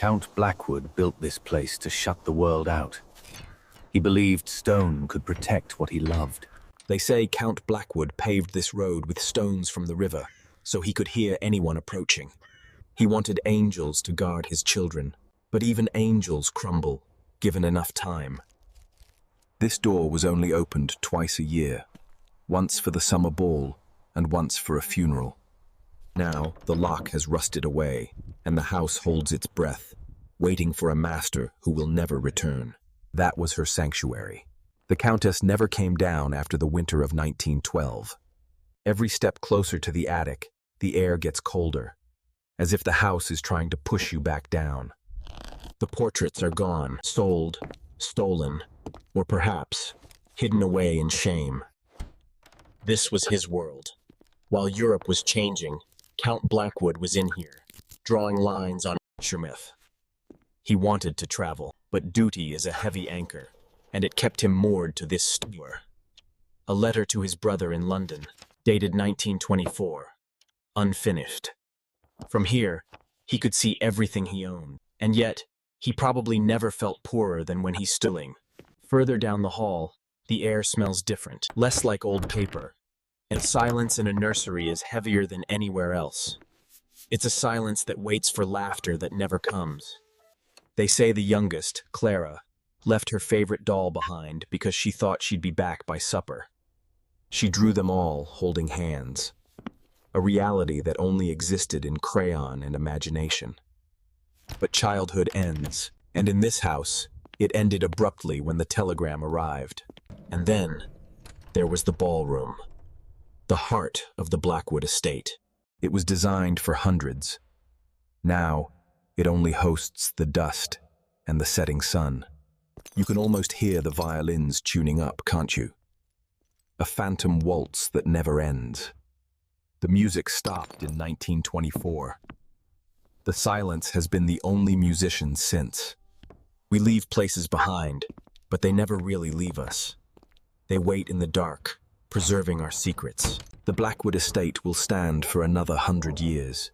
Count Blackwood built this place to shut the world out. He believed stone could protect what he loved. They say Count Blackwood paved this road with stones from the river, so he could hear anyone approaching. He wanted angels to guard his children, but even angels crumble, given enough time. This door was only opened twice a year, once for the summer ball and once for a funeral. Now the lock has rusted away, and the house holds its breath, waiting for a master who will never return. That was her sanctuary. The Countess never came down after the winter of 1912. Every step closer to the attic, the air gets colder, as if the house is trying to push you back down. The portraits are gone, sold, stolen, or perhaps hidden away in shame. This was his world. While Europe was changing, Count Blackwood was in here, drawing lines on myth. He wanted to travel, but duty is a heavy anchor, and it kept him moored to this store. A letter to his brother in London, dated 1924, unfinished. From here, he could see everything he owned, and yet, he probably never felt poorer than when he's stilling. Further down the hall, the air smells different, less like old paper, and silence in a nursery is heavier than anywhere else. It's a silence that waits for laughter that never comes. They say the youngest, Clara, left her favorite doll behind because she thought she'd be back by supper. She drew them all holding hands, a reality that only existed in crayon and imagination. But childhood ends, and in this house, it ended abruptly when the telegram arrived. And then, there was the ballroom, the heart of the Blackwood estate. It was designed for hundreds. Now, it only hosts the dust and the setting sun. You can almost hear the violins tuning up, can't you? A phantom waltz that never ends. The music stopped in 1924. The silence has been the only musician since. We leave places behind, but they never really leave us. They wait in the dark, preserving our secrets. The Blackwood estate will stand for another 100 years,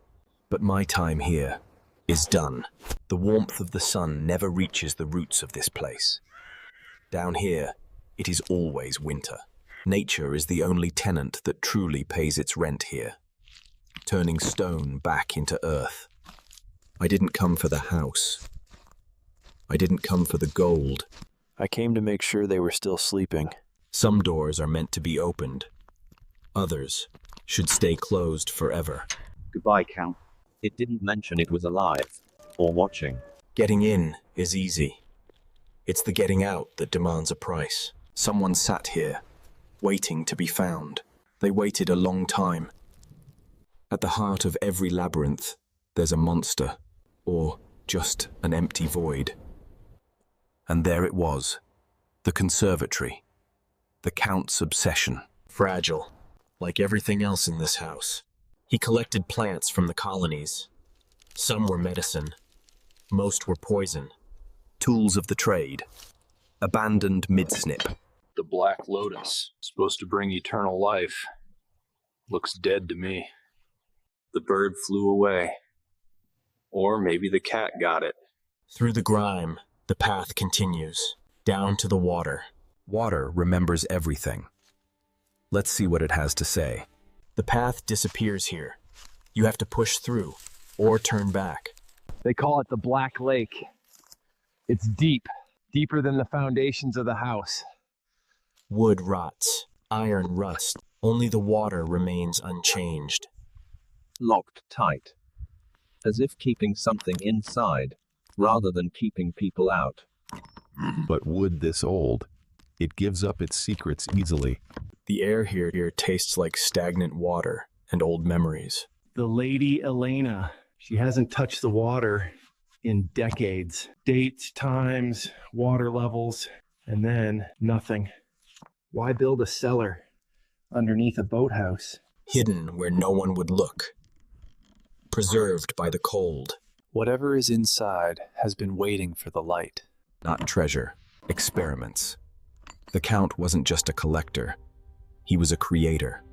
but my time here is done. The warmth of the sun never reaches the roots of this place. Down here, it is always winter. Nature is the only tenant that truly pays its rent here, turning stone back into earth. I didn't come for the house. I didn't come for the gold. I came to make sure they were still sleeping. Some doors are meant to be opened. Others should stay closed forever. Goodbye, Count. It didn't mention it was alive or watching. Getting in is easy. It's the getting out that demands a price. Someone sat here, waiting to be found. They waited a long time. At the heart of every labyrinth, there's a monster, or just an empty void. And there it was, the conservatory, the Count's obsession. Fragile, like everything else in this house. He collected plants from the colonies. Some were medicine, most were poison. Tools of the trade, abandoned mid-snip. The Black Lotus, supposed to bring eternal life, looks dead to me. The bird flew away. Or maybe the cat got it. Through the grime, the path continues, down to the water. Water remembers everything. Let's see what it has to say. The path disappears here. You have to push through, or turn back. They call it the Black Lake. It's deep, deeper than the foundations of the house. Wood rots, iron rusts, only the water remains unchanged. Locked tight. As if keeping something inside, rather than keeping people out. But wood this old, it gives up its secrets easily. The air here tastes like stagnant water and old memories. The Lady Elena. She hasn't touched the water in decades. Dates, times, water levels, and then nothing. Why build a cellar underneath a boathouse? Hidden where no one would look. Preserved by the cold. Whatever is inside has been waiting for the light. Not treasure, experiments. The Count wasn't just a collector. He was a creator.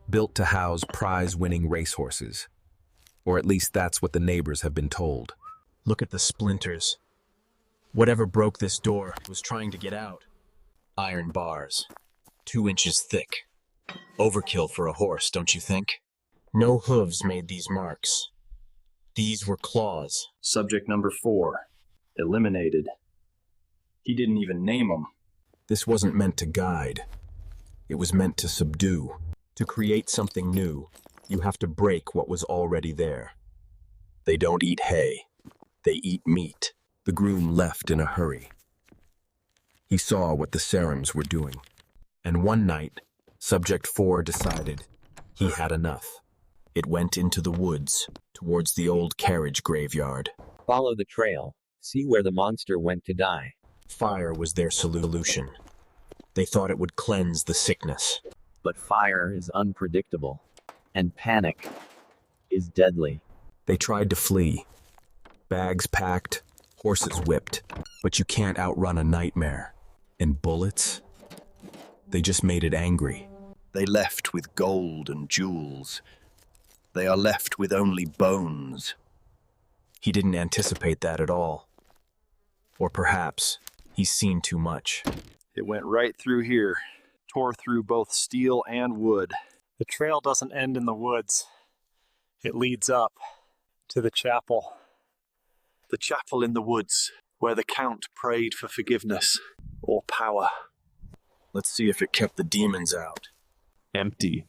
Built to house prize-winning racehorses. Or at least that's what the neighbors have been told. Look at the splinters. Whatever broke this door was trying to get out. Iron bars, 2 inches thick. Overkill for a horse, don't you think? No hooves made these marks. These were claws. Subject number 4. Eliminated. He didn't even name them. This wasn't meant to guide. It was meant to subdue. To create something new, you have to break what was already there. They don't eat hay. They eat meat. The groom left in a hurry. He saw what the Serums were doing. And one night, Subject 4 decided he had enough. It went into the woods, towards the old carriage graveyard. Follow the trail. See where the monster went to die. Fire was their solution. They thought it would cleanse the sickness. But fire is unpredictable, and panic is deadly. They tried to flee. Bags packed, horses whipped. But you can't outrun a nightmare. And bullets? They just made it angry. They left with gold and jewels. They are left with only bones. He didn't anticipate that at all. Or perhaps he's seen too much. It went right through here, tore through both steel and wood. The trail doesn't end in the woods. It leads up to the chapel. The chapel in the woods, where the Count prayed for forgiveness or power. Let's see if it kept the demons out. Empty.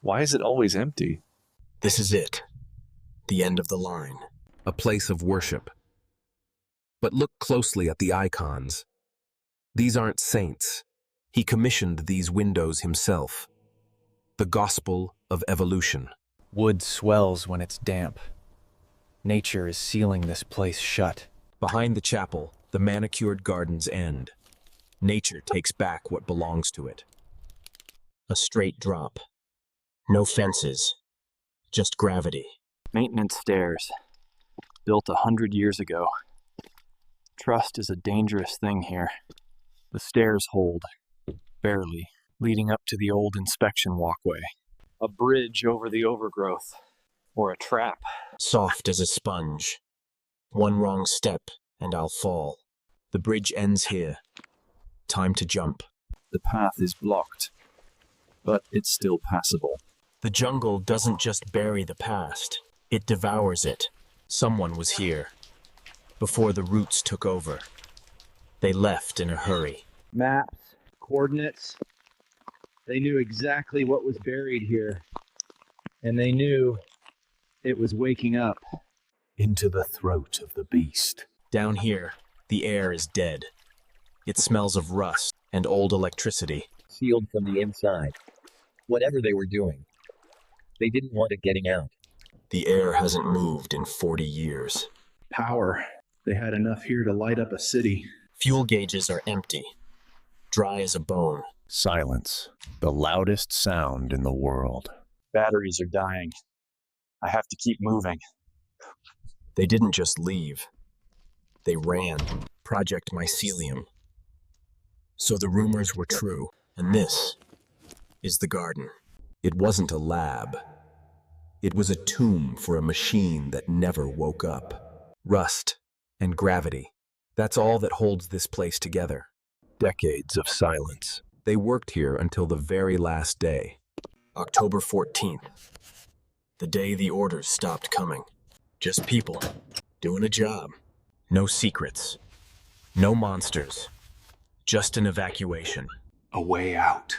Why is it always empty? This is it. The end of the line. A place of worship. But look closely at the icons. These aren't saints. He commissioned these windows himself. The gospel of evolution. Wood swells when it's damp. Nature is sealing this place shut. Behind the chapel, the manicured gardens end. Nature takes back what belongs to it. A straight drop. No fences. Just gravity. Maintenance stairs. Built 100 years ago. Trust is a dangerous thing here. The stairs hold, barely, leading up to the old inspection walkway. A bridge over the overgrowth. Or a trap. Soft as a sponge. One wrong step, and I'll fall. The bridge ends here. Time to jump. The path is blocked, but it's still passable. The jungle doesn't just bury the past. It devours it. Someone was here. Before the roots took over. They left in a hurry. Maps, coordinates. They knew exactly what was buried here. And they knew it was waking up. Into the throat of the beast. Down here, the air is dead. It smells of rust and old electricity. Sealed from the inside. Whatever they were doing, they didn't want it getting out. The air hasn't moved in 40 years. Power. They had enough here to light up a city. Fuel gauges are empty. Dry as a bone. Silence. The loudest sound in the world. Batteries are dying. I have to keep moving. They didn't just leave. They ran. Project Mycelium. So the rumors were true. And this is the garden. It wasn't a lab. It was a tomb for a machine that never woke up. Rust and gravity. That's all that holds this place together. Decades of silence. They worked here until the very last day. October 14th. The day the orders stopped coming. Just people doing a job. No secrets. No monsters. Just an evacuation. A way out.